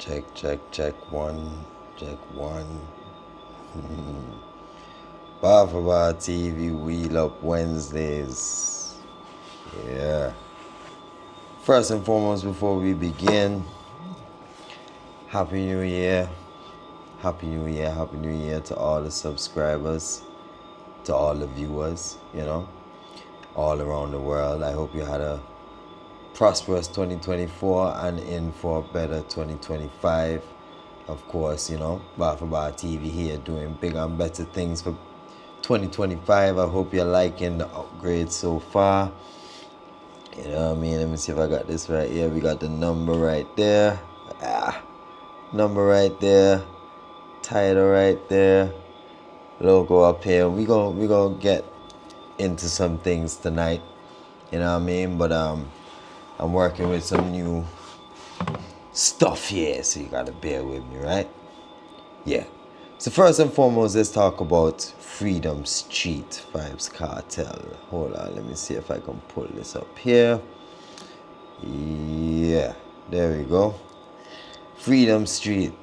Check one, check one. Forthe TV Wheel Up Wednesdays. Yeah. First and foremost, before we begin, Happy New Year. Happy New Year. Happy New Year to all the subscribers, to all the viewers, all around the world. I hope you had a prosperous 2024 and in for a better 2025. Of course, Forthe TV here doing bigger and better things for 2025. I hope you're liking the upgrade so far. You know what I mean? Let me see if I got this right here. We got the number right there. Number right there. Title right there. Logo up here. We gonna get into some things tonight. You know what I mean? But I'm working with some new stuff here, so you gotta bear with me, right? Yeah. So first and foremost, let's talk about Freedom Street Vybz Kartel. Hold on, let me see if I can pull this up here. Yeah, there we go. Freedom Street,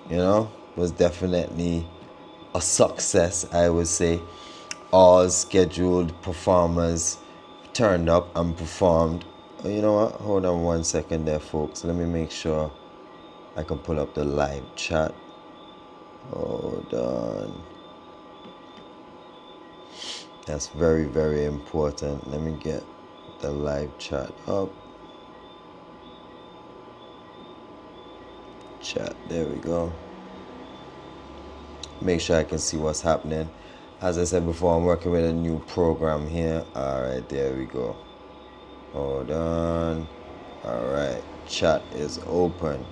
was definitely a success, I would say. All scheduled performers turned up and performed. You know what? Hold on 1 second there, folks. Let me make sure I can pull up the live chat. Hold on. That's very, very important. Let me get the live chat up. Chat, there we go. Make sure I can see what's happening. As I said before, I'm working with a new program here. Alright, there we go. Hold on. Alright, chat is open.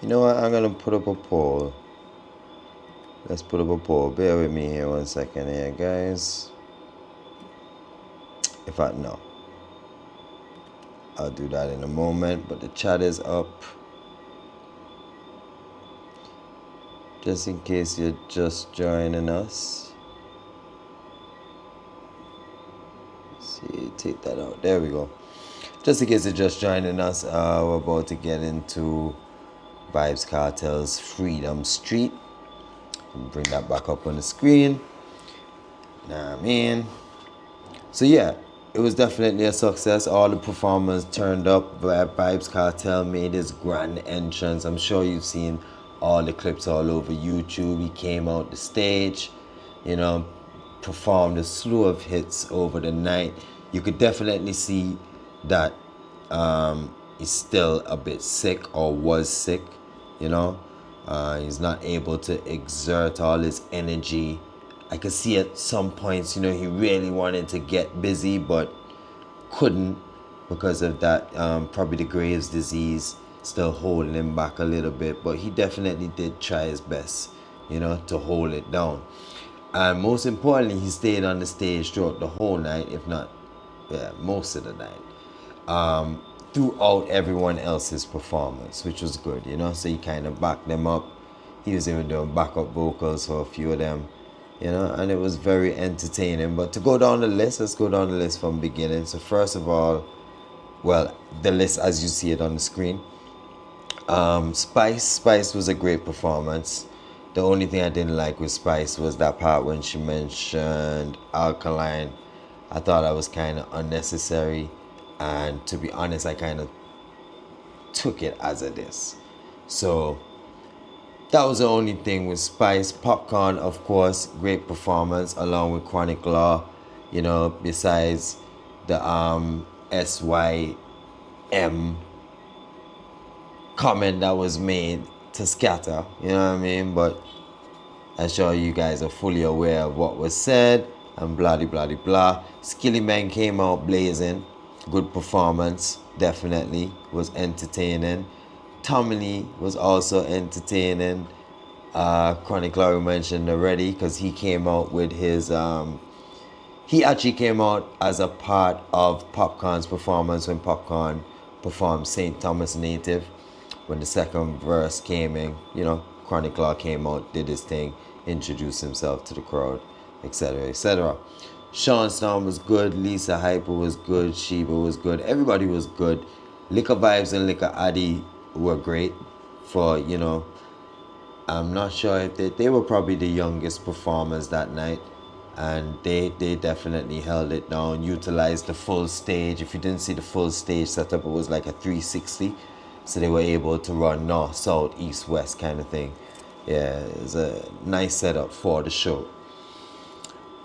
You know what? I'm gonna put up a poll. Let's put up a poll. Bear with me here 1 second here, guys. In fact, no. I'll do that in a moment, but the chat is up. Just in case you're just joining us. Take that out. There we go. Just in case you're just joining us, we're about to get into Vybz Kartel's Freedom Street. Bring that back up on the screen. Know what I mean? So yeah, it was definitely a success. All the performers turned up. Vybz Kartel made his grand entrance. I'm sure you've seen all the clips all over YouTube. He came out the stage, performed a slew of hits over the night. You could definitely see that he's still a bit sick, or was sick, he's not able to exert all his energy. I could see at some points, he really wanted to get busy, but couldn't because of that, probably the Graves' disease still holding him back a little bit. But he definitely did try his best, to hold it down. And most importantly, he stayed on the stage throughout the whole night, if not, most of the night, throughout everyone else's performance, which was good, so he kind of backed them up. He was even doing backup vocals for a few of them, and it was very entertaining. But to go down the list, let's go down the list from beginning. So first of all, well, the list as you see it on the screen. Spice was a great performance. The only thing I didn't like with Spice was that part when she mentioned alkaline. I thought that was kind of unnecessary, and to be honest, I kind of took it as a diss. So that was the only thing with Spice. Popcorn, of course, great performance along with Chronic Law. Besides the SYM comment that was made to scatter, you know what I mean? But I'm sure you guys are fully aware of what was said and blah blah blah blah. Skilly Man came out blazing. Good performance, definitely. Was entertaining. Tommy Lee was also entertaining. Chronic Law mentioned already, because he came out with his he actually came out as a part of Popcorn's performance when Popcorn performed St. Thomas Native. When the second verse came in, Chronic Law came out, did his thing, introduced himself to the crowd, etc., etc. Sean Storm was good. Lisa Hyper was good. Sheba was good. Everybody was good. Liquor Vybz and Liquor Addy were great for, you know, I'm not sure if they were probably the youngest performers that night. And they definitely held it down, utilized the full stage. If you didn't see the full stage setup, it was like a 360. So they were able to run north, south, east, west kind of thing. Yeah, it was a nice setup for the show.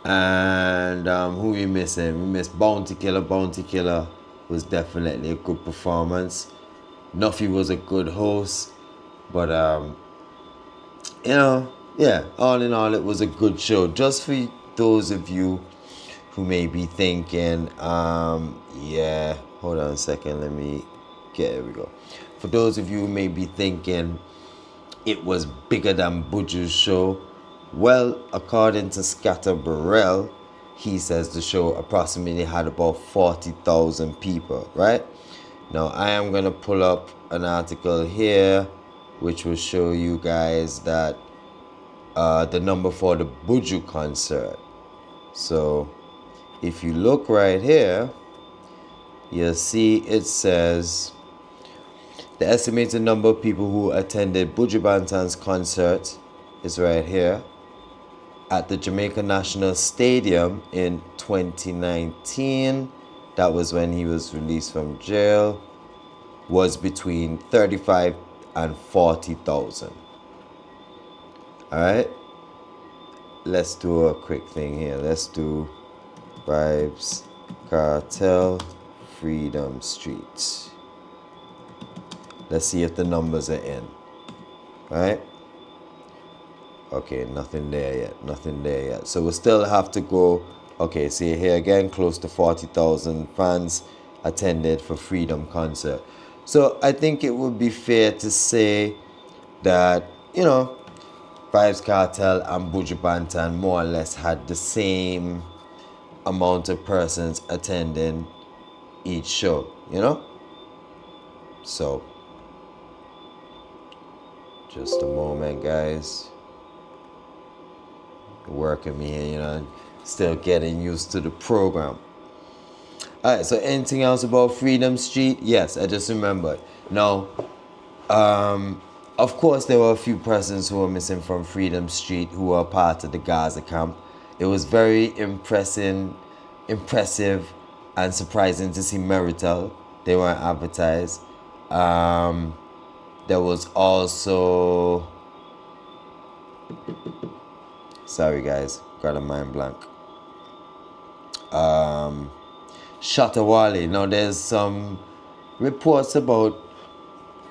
And who we missing? We missed Bounty Killer. Bounty Killer was definitely a good performance. Nuffy was a good host. But, you know, yeah, all in all, it was a good show. Just for those of you who may be thinking, yeah, hold on a second, let me here we go. For those of you who may be thinking it was bigger than Buju's show, well, according to Scatter Burrell, he says the show approximately had about 40,000 people, right? Now, I am going to pull up an article here which will show you guys that the number for the Buju concert. So, if you look right here, you'll see it says the estimated number of people who attended Buju Banton's concert is right here at the Jamaica National Stadium in 2019. That was when he was released from jail. Was between 35 and 40,000. All right. Let's do a quick thing here. Let's do Vybz, Kartel, Freedom Street. Let's see if the numbers are in. Right? Okay, nothing there yet. Nothing there yet. So we'll still have to go. Okay, see here again, close to 40,000 fans attended for Freedom concert. So I think it would be fair to say that, you know, Vybz Kartel and Buju Banton more or less had the same amount of persons attending each show, you know? So, just a moment, guys. Working me here, you know, still getting used to the program. Alright, so anything else about Freedom Street? Yes, I just remembered. Now, of course, there were a few persons who were missing from Freedom Street who were part of the Gaza camp. It was very impressive and surprising to see Merital. They weren't advertised. There was also... Sorry, guys. Got a mind blank. Shatawale. Now, there's some reports about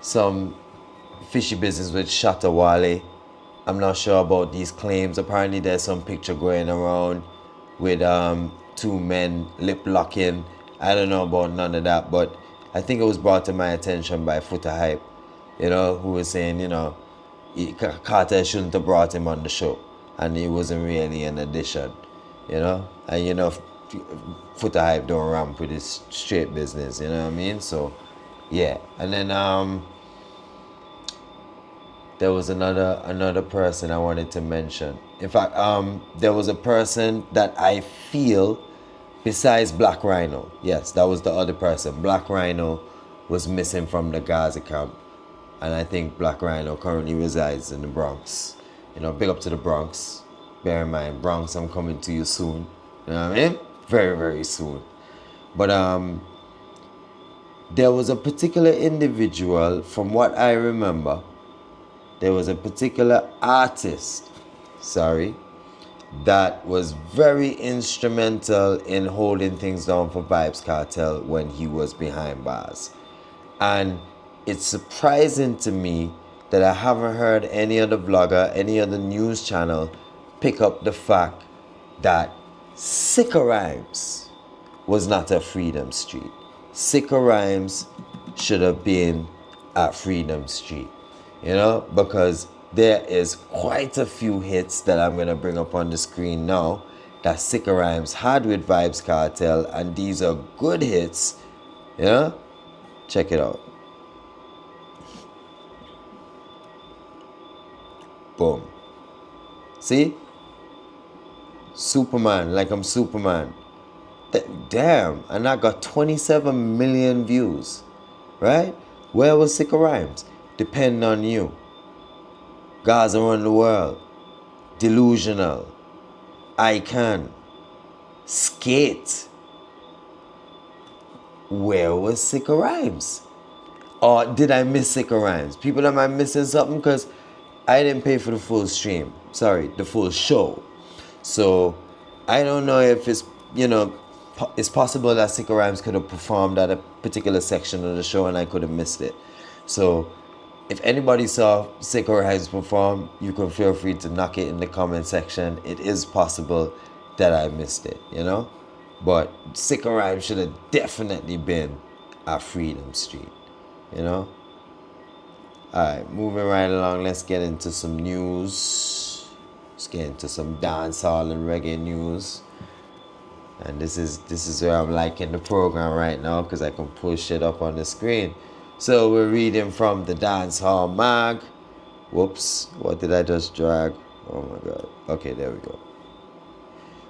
some fishy business with Shatawale. I'm not sure about these claims. Apparently there's some picture going around with two men lip locking. I don't know about none of that, but I think it was brought to my attention by forthe, you know, who was saying, you know, Kartel shouldn't have brought him on the show, and he wasn't really an addition, you know. And you know, forthe don't ramp with his straight business, you know what I mean? So yeah. And then there was another person I wanted to mention. In fact, there was a person that I feel, besides Black Rhino, yes, that was the other person. Black Rhino was missing from the Gaza camp. And I think Black Rhino currently resides in the Bronx. You know, big up to the Bronx. Bear in mind, Bronx, I'm coming to you soon. You know what I mean? Very, very soon. But there was a particular individual, from what I remember, there was a particular artist, that was very instrumental in holding things down for Vybz Kartel when he was behind bars. And it's surprising to me that I haven't heard any other vlogger, any other news channel pick up the fact that Sicker Rhymes was not at Freedom Street. Sicker Rhymes should have been at Freedom Street. You know, because there is quite a few hits that I'm going to bring up on the screen now that Sicker Rhymes had with Vybz Kartel, and these are good hits. You know? Check it out. Boom. See? Superman, like I'm Superman. Damn, and I got 27 million views, right? Where was Sick of Rhymes? Depend on You. Guys Around the World. Delusional. I Can. Skate. Where was Sick of Rhymes? Or did I miss Sick of Rhymes? People, am I missing something? Because I didn't pay for the full stream. Sorry, the full show. So I don't know if it's, it's possible that Sick of Rhymes could have performed at a particular section of the show and I could have missed it. So if anybody saw Sick of Rhymes perform, you can feel free to knock it in the comment section. It is possible that I missed it, But Sick of Rhymes should have definitely been at Freedom Street, Alright, moving right along, let's get into some news. Let's get into some dancehall and reggae news. And this is where I'm liking the program right now because I can push it up on the screen. So we're reading from the Dancehall Mag. Whoops, what did I just drag? Oh my god. Okay, there we go.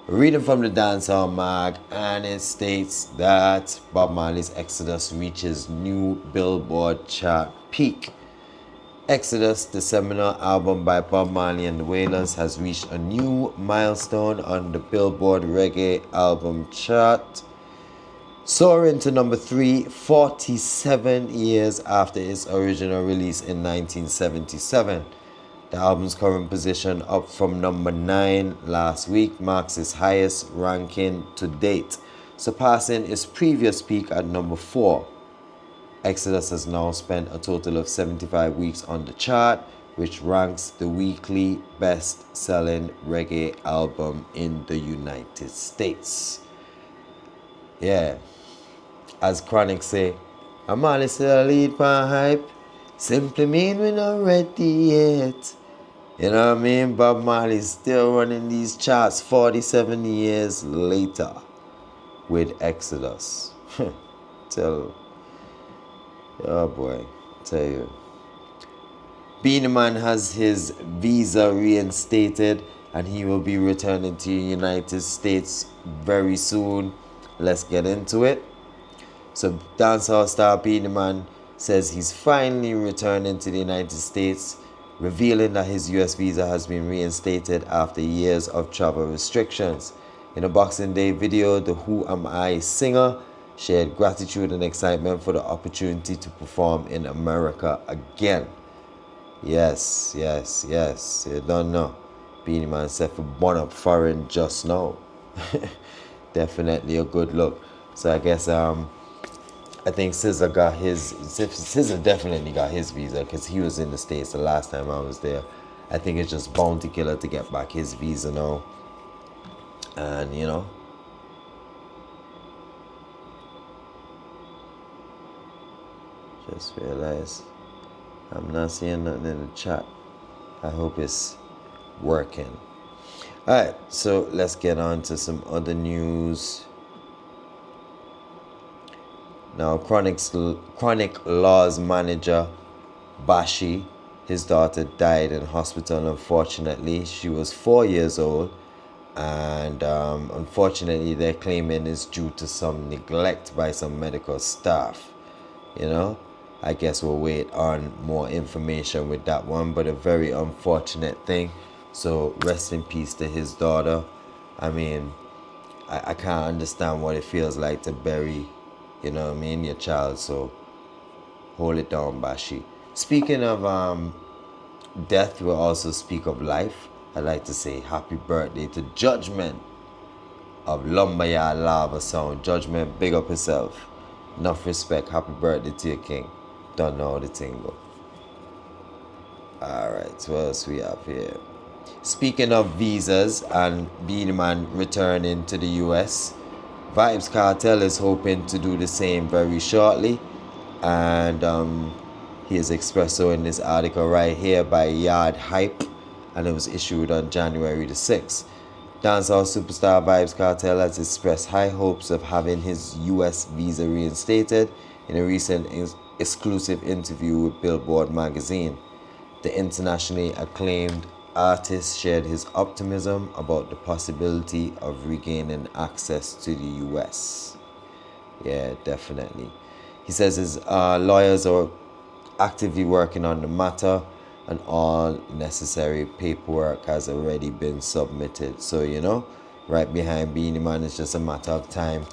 We're reading from the Dancehall Mag, and it states that Bob Marley's Exodus reaches new Billboard chart peak. Exodus, the seminal album by Bob Marley and the Wailers, has reached a new milestone on the Billboard Reggae album chart, soaring to number 3 47 years after its original release in 1977. The album's current position, up from number 9 last week, marks its highest ranking to date, surpassing its previous peak at number 4. Exodus has now spent a total of 75 weeks on the chart, which ranks the weekly best-selling reggae album in the United States. Yeah, as Chronic say, I'm only still a lead for hype, simply mean we're not ready yet. You know what I mean? Bob Marley's still running these charts 47 years later with Exodus. Oh boy, tell you. Beenie Man has his visa reinstated and he will be returning to the United States very soon. Let's get into it. So dancehall star Beenie Man says he's finally returning to the United States, revealing that his US visa has been reinstated after years of travel restrictions. In a Boxing Day video, the Who Am I singer shared gratitude and excitement for the opportunity to perform in America again. Yes. You don't know. Beenie Man said for born up foreign just now. Definitely a good look. So I guess I think SZA definitely got his visa because he was in the States the last time I was there. I think it's just bounty killer to get back his visa now. And just realized I'm not seeing nothing in the chat. I hope it's working. Alright, so let's get on to some other news. Now, Chronic Law's manager, Bashi, his daughter died in hospital, unfortunately. She was 4 years old, and unfortunately they're claiming it's due to some neglect by some medical staff. I guess we'll wait on more information with that one, but a very unfortunate thing. So rest in peace to his daughter. I mean, I can't understand what it feels like to bury, your child. So hold it down, Bashi. Speaking of death, we'll also speak of life. I'd like to say happy birthday to Judgment of Lumberyard Lava Sound. Judgment, big up yourself. Enough respect. Happy birthday to your king. Don't know how the thing go. Alright, so what else we have here? Speaking of visas and Beenie Man returning to the US, Vybz Kartel is hoping to do the same very shortly. And he has expressed so in this article right here by Yard Hype, and it was issued on January the 6th. Dancehall superstar Vybz Kartel has expressed high hopes of having his US visa reinstated in a recent exclusive interview with Billboard magazine. The internationally acclaimed artist shared his optimism about the possibility of regaining access to the US. Yeah, definitely. He says his lawyers are actively working on the matter and all necessary paperwork has already been submitted. So, you know, right behind Beanie Man, it's just a matter of time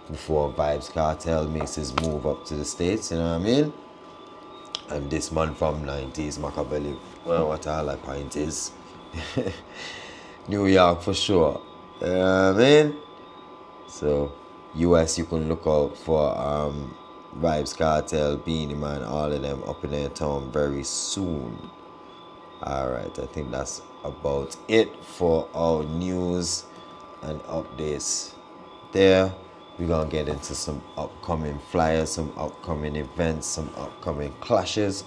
before Vybz Kartel makes his move up to the States, you know what I mean? And this man from 90s, Machiavelli, well, what all that point is. New York for sure. You know what I mean? So, US, you can look out for Vybz Kartel, Beanie Man, all of them up in their town very soon. Alright, I think that's about it for our news and updates there. We're gonna get into some upcoming flyers, some upcoming events, some upcoming clashes.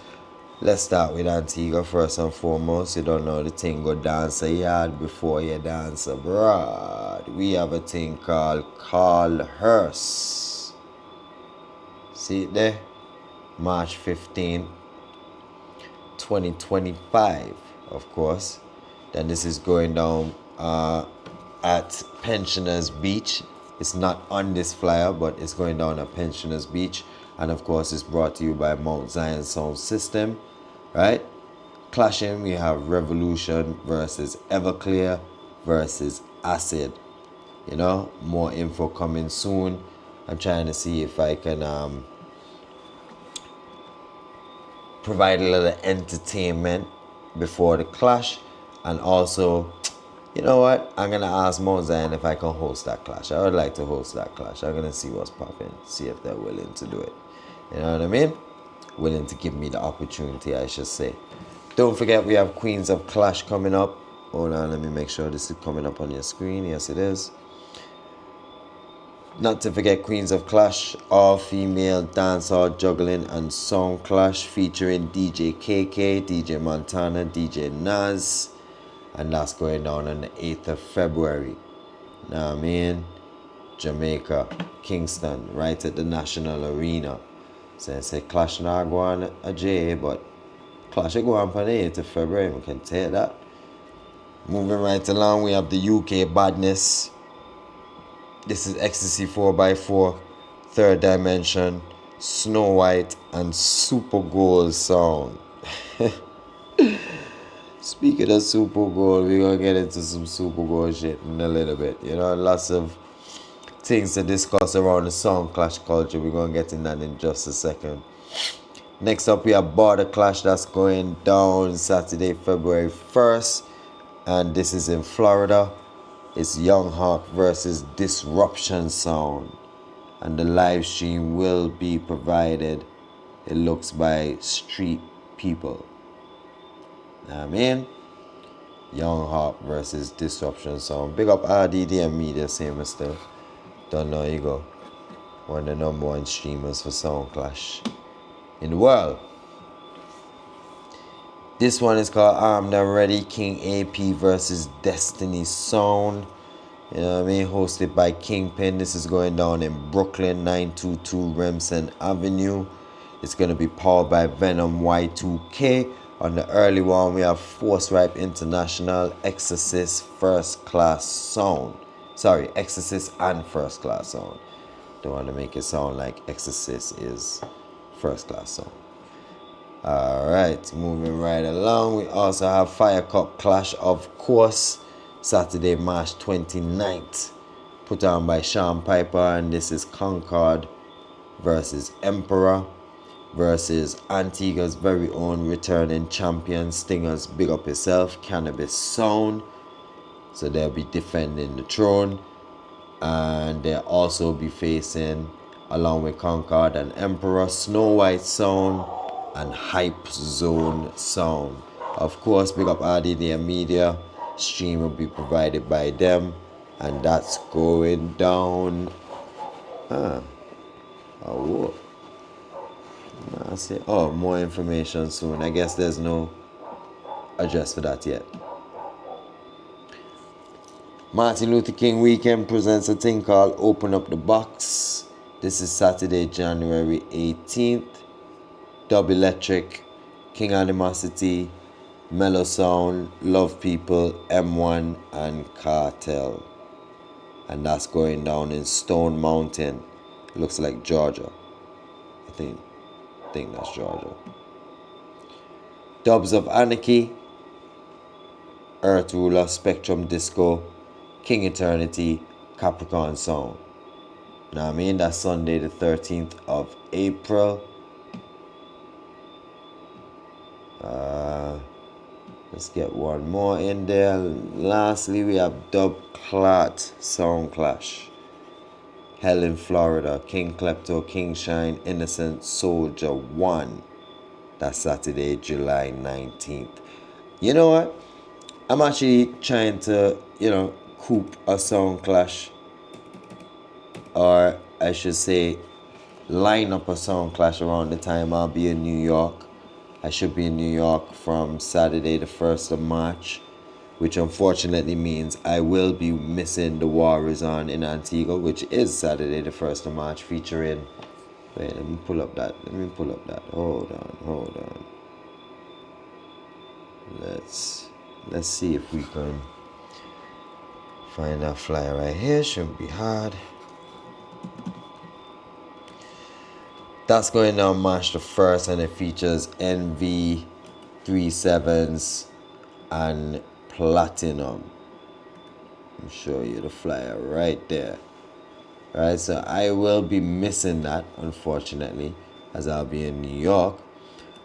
Let's start with Antigua first and foremost. You don't know the thing, go dance a yard before you dance abroad. We have a thing called Call Hearse. See it there? March 15, 2025, of course. Then this is going down at Pensioners Beach. It's not on this flyer, but it's going down at Pensioners Beach. And of course, it's brought to you by Mount Zion Sound System, right? Clashing, we have Revolution versus Everclear versus Acid. You know, more info coming soon. I'm trying to see if I can provide a little entertainment before the clash. And also, you know what? I'm going to ask Mount Zion if I can host that clash. I would like to host that clash. I'm going to see what's popping. See if they're willing to do it. You know what I mean? Willing to give me the opportunity, I should say. Don't forget, we have Queens of Clash coming up. Hold on, let me make sure this is coming up on your screen. Yes, it is. Not to forget Queens of Clash, all-female dancehall juggling and song clash featuring DJ KK, DJ Montana, DJ Naz. And that's going down on the 8th of February. Now I mean, Jamaica, Kingston, right at the National Arena. So I say Clash not go on a J, but Clash go on for the 8th of February. We can take that. Moving right along, we have the UK Badness. This is Ecstasy 4x4, Third Dimension, Snow White, and Super Gold Sound. Speaking of Super Gold, we're going to get into some Super Gold shit in a little bit. You know, lots of things to discuss around the sound clash culture. We're going to get in that in just a second. Next up, we have Border Clash that's going down Saturday, February 1st. And this is in Florida. It's Young Hawk versus Disruption Sound. And the live stream will be provided, it looks, by Street People. Know what I mean? Young Hawk versus Disruption Sound. Big up RDD and Media, same still. Don't know, you go. One of the number one streamers for Sound Clash in the world. This one is called Armed and Ready, King AP versus Destiny Sound. You know what I mean? Hosted by Kingpin. This is going down in Brooklyn, 922 Remsen Avenue. It's going to be powered by Venom Y2K. On the early one, we have Force Ripe International, Exorcist First Class Sound. Sorry, Exorcist and First Class Sound. Don't want to make it sound like Exorcist is First Class Sound. Alright, moving right along, we also have Fire Cup Clash, of course, Saturday, March 29th, put on by Sean Piper, and this is Concord versus Emperor versus Antigua's very own returning champion, Stingers, big up yourself, Cannabis Sound. So they'll be defending the throne, and they'll also be facing, along with Concord and Emperor, Snow White Sound and Hype Zone Sound. Of course, big up RDD and Media. Stream will be provided by them, and that's going down. Oh, more information soon. I guess there's no address for that yet. Martin Luther King Weekend presents a thing called Open Up the Box. This is Saturday, January 18th. Dub Electric, King Animosity, Mellow Sound, Love People, M1, and Kartel. And that's going down in Stone Mountain. It looks like Georgia. I think that's Georgia. Dubs of Anarchy, Earth Ruler, Spectrum Disco, King Eternity, Capricorn Sound. Now I mean, that's Sunday the 13th of April. Let's get one more in there. Lastly, we have Dub Clot Sound Clash. Hell in Florida, King Klepto, King Shine, Innocent Soldier 1. That's Saturday, July 19th. You know what? I'm actually trying to, coop a sound clash. Or I should say, line up a sound clash around the time I'll be in New York. I should be in New York from Saturday the 1st of March, which unfortunately means I will be missing the War Is On in Antigua, which is Saturday the 1st of March, featuring... Wait, let me pull up that. Hold on. Let's see if we can find that flyer right here. Shouldn't be hard. That's going down March the 1st, and it features NV37s and Platinum. I'll show you the flyer right there. Alright, so I will be missing that, unfortunately, as I'll be in New York.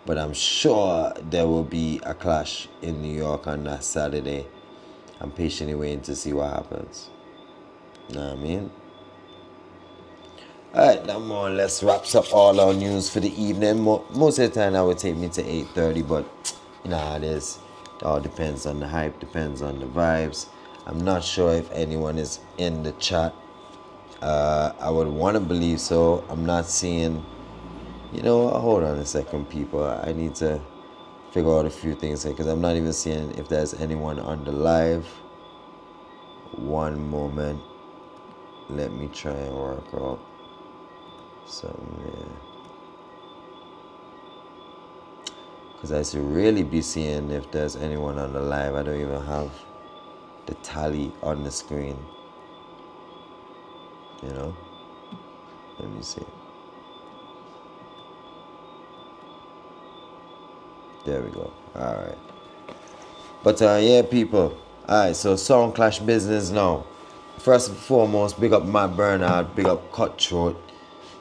But I'm sure there will be a clash in New York on that Saturday. I'm patiently waiting to see what happens. You know what I mean? Alright, that more or less wraps up all our news for the evening. Most of the time that would take me to 8:30, but you know how it is. It all depends on the hype, depends on the vibes. I'm not sure if anyone is in the chat. I would want to believe so. I'm not seeing... hold on a second, people. I need to figure out a few things here, because I'm not even seeing if there's anyone on the live. One moment. Let me try and work out something here. Because I should really be seeing if there's anyone on the live. I don't even have the tally on the screen. Let me see. There we go. Alright. But yeah, people. Alright, so Sound Clash business now. First and foremost, big up Matt Bernard, big up Cutthroat.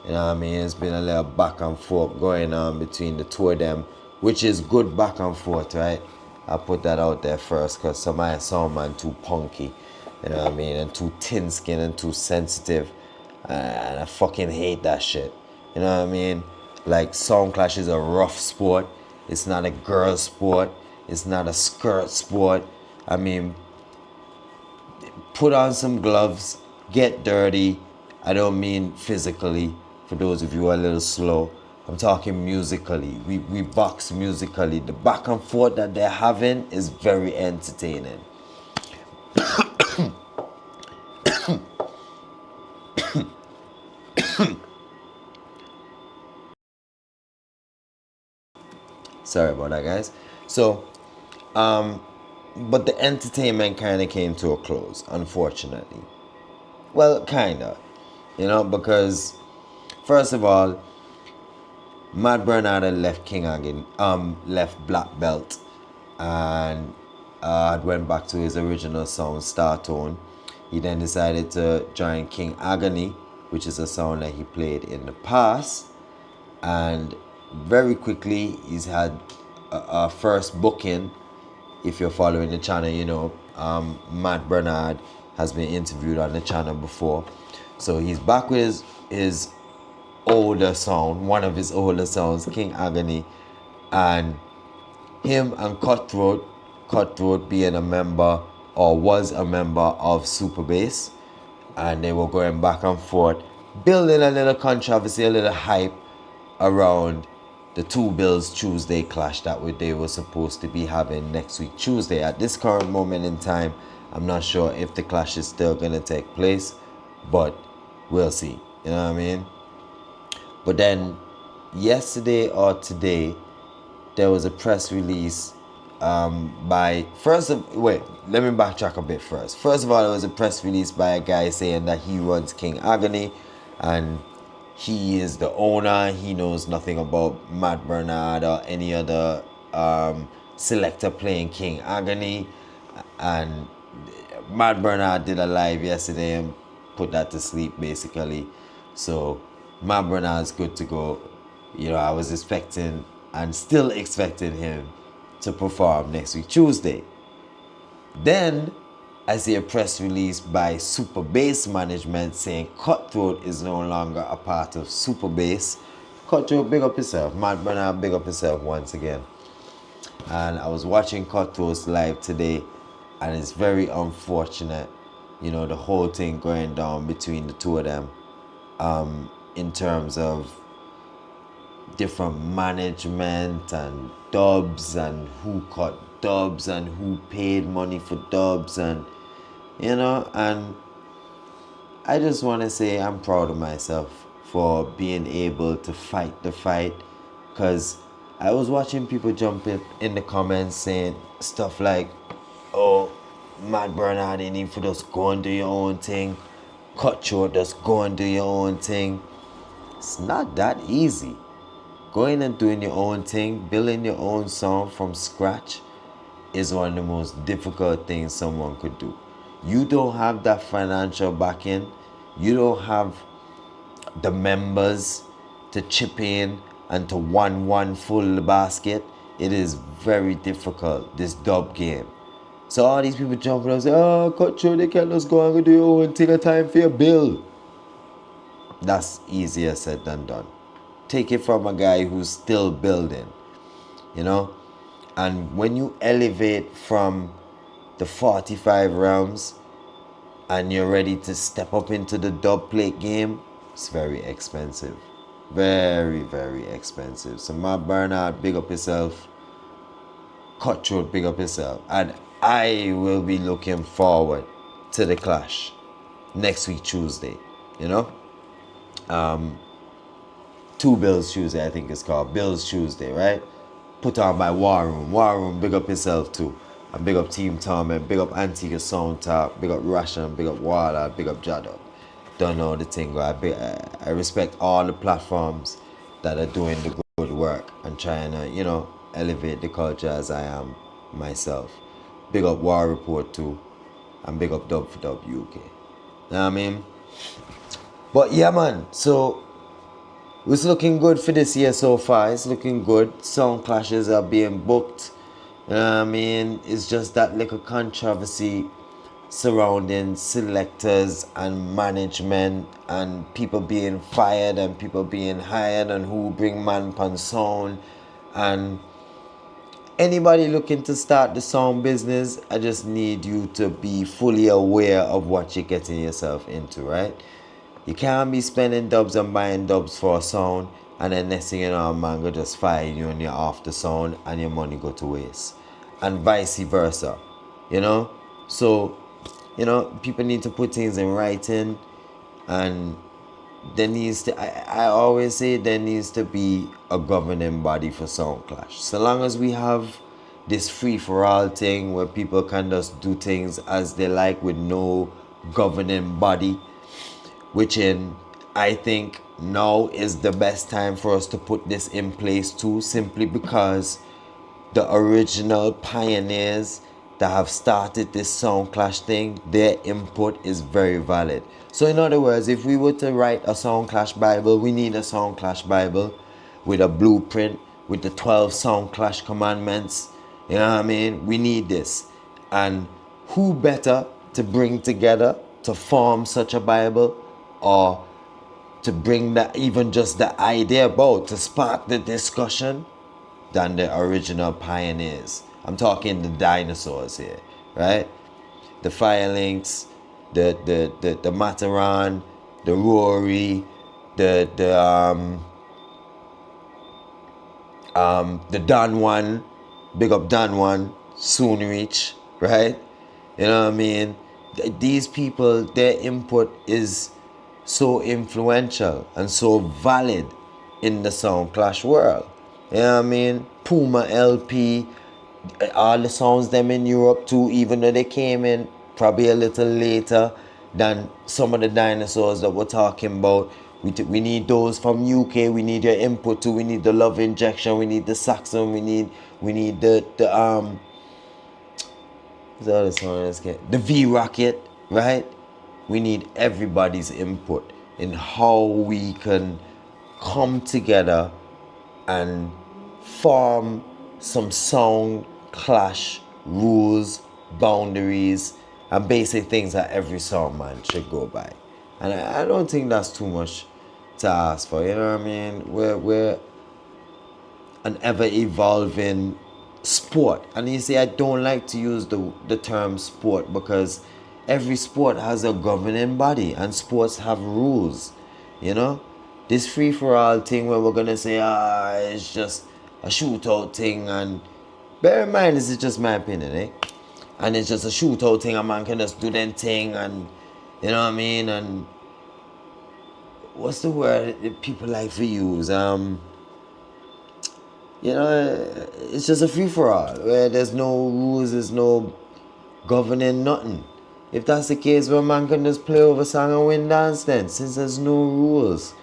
You know what I mean? It's been a little back and forth going on between the two of them, which is good back and forth, right? I'll put that out there first, because some of sound man too punky. You know what I mean? And too thin skin and too sensitive. And I fucking hate that shit. You know what I mean? Like, Sound Clash is a rough sport. It's not a girl sport. It's not a skirt sport. I mean, put on some gloves, get dirty. I don't mean physically, for those of you who are a little slow. I'm talking musically. We box musically. The back and forth that they're having is very entertaining. Sorry about that, guys. So, but the entertainment kind of came to a close, unfortunately. Well, kind of. Because, first of all, Matt Bernard had left King again, left Black Belt, and went back to his original sound, Star Tone. He then decided to join King Agony, which is a sound that he played in the past, and very quickly he's had a first booking. If you're following the channel, Matt Bernard has been interviewed on the channel before, so he's back with his older sound, one of his older sounds, King Agony, and him and Cutthroat being a member, or was a member of Super Bass, and they were going back and forth, building a little controversy, a little hype around the Two Bills Tuesday clash that they were supposed to be having next week Tuesday. At this current moment in time, I'm not sure if the clash is still going to take place, but we'll see. You know what I mean? But then yesterday or today, there was a press release let me backtrack a bit first. First of all, it was a press release by a guy saying that he runs King Agony and he is the owner. He knows nothing about Matt Bernard or any other selector playing King Agony. And Matt Bernard did a live yesterday and put that to sleep basically. So Matt Bernard's good to go. You know, I was expecting and still expecting him to perform next week Tuesday. Then I see a press release by Super Bass Management saying Cutthroat is no longer a part of Super Bass. Cutthroat, big up yourself. Matt Bernard, big up yourself once again. And I was watching Cutthroat's live today, and it's very unfortunate, you know, the whole thing going down between the two of them in terms of different management and dubs and who cut dubs and who paid money for dubs, and you know, and I just want to say I'm proud of myself for being able to fight the fight, because I was watching people jump in the comments saying stuff like, oh, Matt Bernard, you need to just go and do your own thing. Cutthroat, just go and do your own thing. It's not that easy. Going and doing your own thing, building your own song from scratch is one of the most difficult things someone could do. You don't have that financial backing. You don't have the members to chip in and to one full the basket. It is very difficult, this dub game. So all these people jumping up and say, oh, Cutthroat, they can't just go and do your own thing, a time for your bill. That's easier said than done. Take it from a guy who's still building, you know? And when you elevate from the 45 realms and you're ready to step up into the dub plate game, it's very expensive. Very, very expensive. So Matt Bernard, big up yourself. Cutthroat, big up yourself. And I will be looking forward to the clash next week Tuesday, you know? Two Bills Tuesday, I think it's called. Bills Tuesday, right? Put on by War Room. War Room, big up yourself too. And big up Team Tom, and big up Antigua Sound Talk, big up Russian, big up Walla, big up Jado. Don't know the thing, but I respect all the platforms that are doing the good work and trying to, you know, elevate the culture as I am myself. Big up War Report too, and big up Dub for Dub UK. You know what I mean? But yeah, man, so it's looking good for this year so far. It's looking good. Sound clashes are being booked. You know what I mean? It's just that little controversy surrounding selectors and management and people being fired and people being hired and who bring man pan sound. And anybody looking to start the sound business, I just need you to be fully aware of what you're getting yourself into, right? You can't be spending dubs and buying dubs for a sound and then next thing you know, a man go just fire you and you're off the sound and your money go to waste. And vice versa, you know? So, you know, people need to put things in writing, and there needs to, I always say there needs to be a governing body for Sound Clash. So long as we have this free-for-all thing where people can just do things as they like with no governing body, which I think now is the best time for us to put this in place too, simply because the original pioneers that have started this Sound Clash thing, their input is very valid. So in other words, if we were to write a Sound Clash Bible, we need a Sound Clash Bible with a blueprint, with the 12 Sound Clash commandments. You know what I mean? We need this. And who better to bring together to form such a Bible, or to bring that, even just the idea about, to spark the discussion, than the original pioneers. I'm talking the dinosaurs here, right? The Firelinks, the Mataran, the Rory, the Don One, big up Don One, soon reach, right? You know what I mean? These people, their input is so influential and so valid in the Sound Clash world. You know what I mean? Puma LP, all the sounds them in Europe too, even though they came in probably a little later than some of the dinosaurs that we're talking about. We need those from UK. We need your input too. We need the love injection. We need the saxon. We need the the V rocket, right? We need everybody's input in how we can come together and form some sound clash rules, boundaries, and basic things that every sound man should go by. And I don't think that's too much to ask for. You know what I mean? We're an ever evolving sport. And you see, I don't like to use the term sport because every sport has a governing body and sports have rules. You know? This free for all thing where we're gonna say, it's just a shootout thing, and bear in mind this is just my opinion, eh? And it's just a shootout thing, a man can just do them thing, and you know what I mean? And what's the word that people like to use? You know, it's just a free for all where there's no rules, there's no governing nothing. If that's the case, where man can just play over song and win dance then, since there's no rules.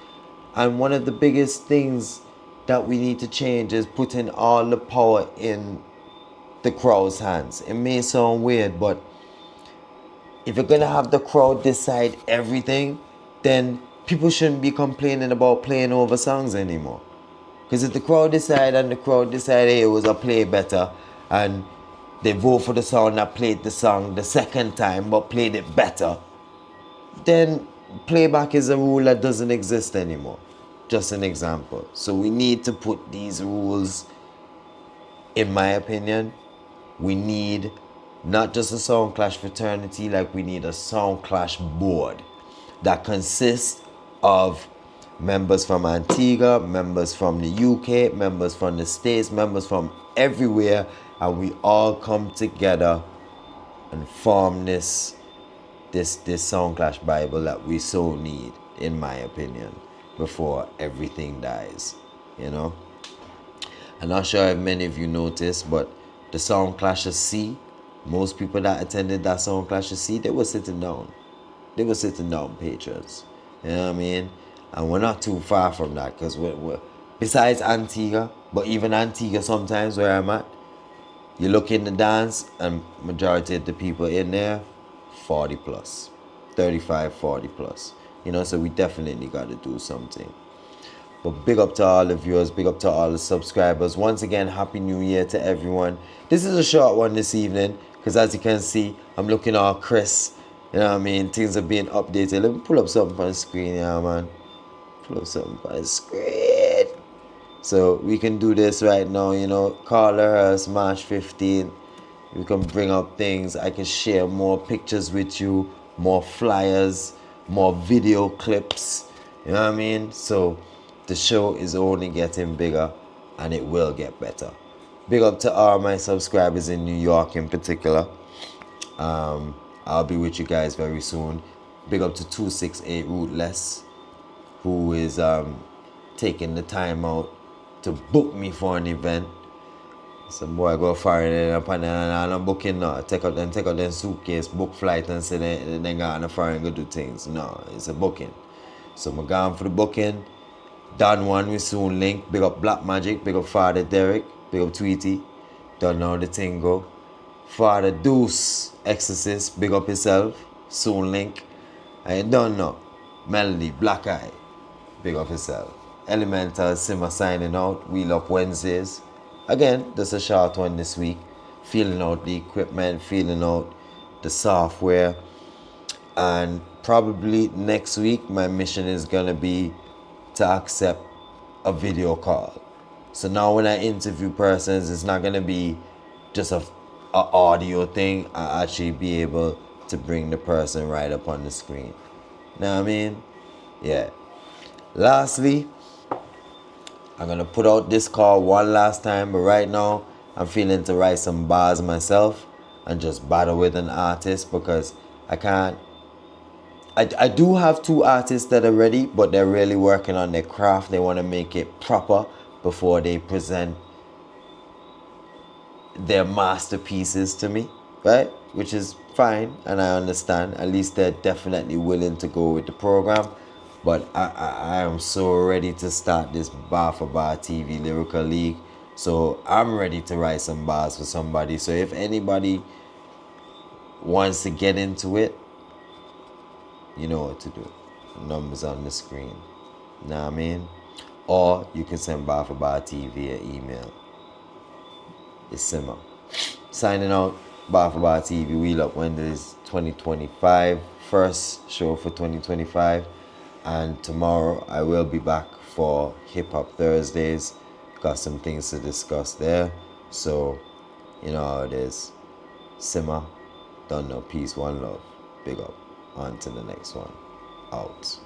And one of the biggest things that we need to change is putting all the power in the crowd's hands. It may sound weird, but if you're gonna have the crowd decide everything, then people shouldn't be complaining about playing over songs anymore. Because if the crowd decide and the crowd decide, hey, it was a play better, and they vote for the song that played the song the second time but played it better, then playback is a rule that doesn't exist anymore. Just an example. So we need to put these rules, in my opinion. We need not just a sound clash fraternity, like we need a sound clash board that consists of members from Antigua, members from the UK, members from the States, members from everywhere, and we all come together and form this sound clash Bible that we so need, in my opinion, before everything dies, you know. I'm not sure if many of you noticed, but the sound clash of C, most people that attended that sound clash of C, they were sitting down. They were sitting down, patrons. You know what I mean? And we're not too far from that, because we're besides Antigua, but even Antigua sometimes where I'm at, you look in the dance and majority of the people in there, 40 plus, 35, 40 plus. You know, so we definitely got to do something. But big up to all the viewers, big up to all the subscribers. Once again, Happy New Year to everyone. This is a short one this evening, because as you can see, I'm looking all crisp. You know what I mean? Things are being updated. Let me pull up something on the screen, yeah, man. Pull up something on the screen. So we can do this right now, you know. Kartel, March 15th. We can bring up things. I can share more pictures with you, more flyers, more video clips. You know what I mean? So the show is only getting bigger, and it will get better. Big up to all my subscribers in New York in particular. I'll be with you guys very soon. Big up to 268 Rootless, who is taking the time out to book me for an event. Some boy go foreign up and I'm booking now. Take out them suitcase, book flight, and say they go on a foreign go do things. No, it's a booking. So I'm going for the booking. Done one, we soon link. Big up Black Magic, big up Father Derek, big up Tweety. Don't know the thing go. Father Deuce, Exorcist, big up yourself. Soon link. I don't know. Melody, Black Eye, big up yourself. Elemental, Simmer signing out. Wheel Up Wednesdays. Again, just a short one this week. Feeling out the equipment, feeling out the software. And probably next week, my mission is going to be to accept a video call. So now when I interview persons, it's not going to be just a audio thing. I actually be able to bring the person right up on the screen. Know what I mean? Yeah. Lastly, I'm going to put out this call one last time, but right now I'm feeling to write some bars myself and just battle with an artist, because I can't. I do have two artists that are ready, but they're really working on their craft. They want to make it proper before they present they're masterpieces to me, right? Which is fine, and I understand. At least they're definitely willing to go with the program. But I am so ready to start this Bar for Bar TV Lyrical League. So I'm ready to write some bars for somebody. So if anybody wants to get into it, you know what to do. Numbers on the screen. Know what I mean? Or you can send Bar for Bar TV via email. It's simple. Signing out, Bar for Bar TV, Wheel Up Wednesdays 2025. First show for 2025. And tomorrow I will be back for Hip Hop Thursdays. Got some things to discuss there. So, you know how it is. Simmer, don't know, peace, one love. Big up. On to the next one. Out.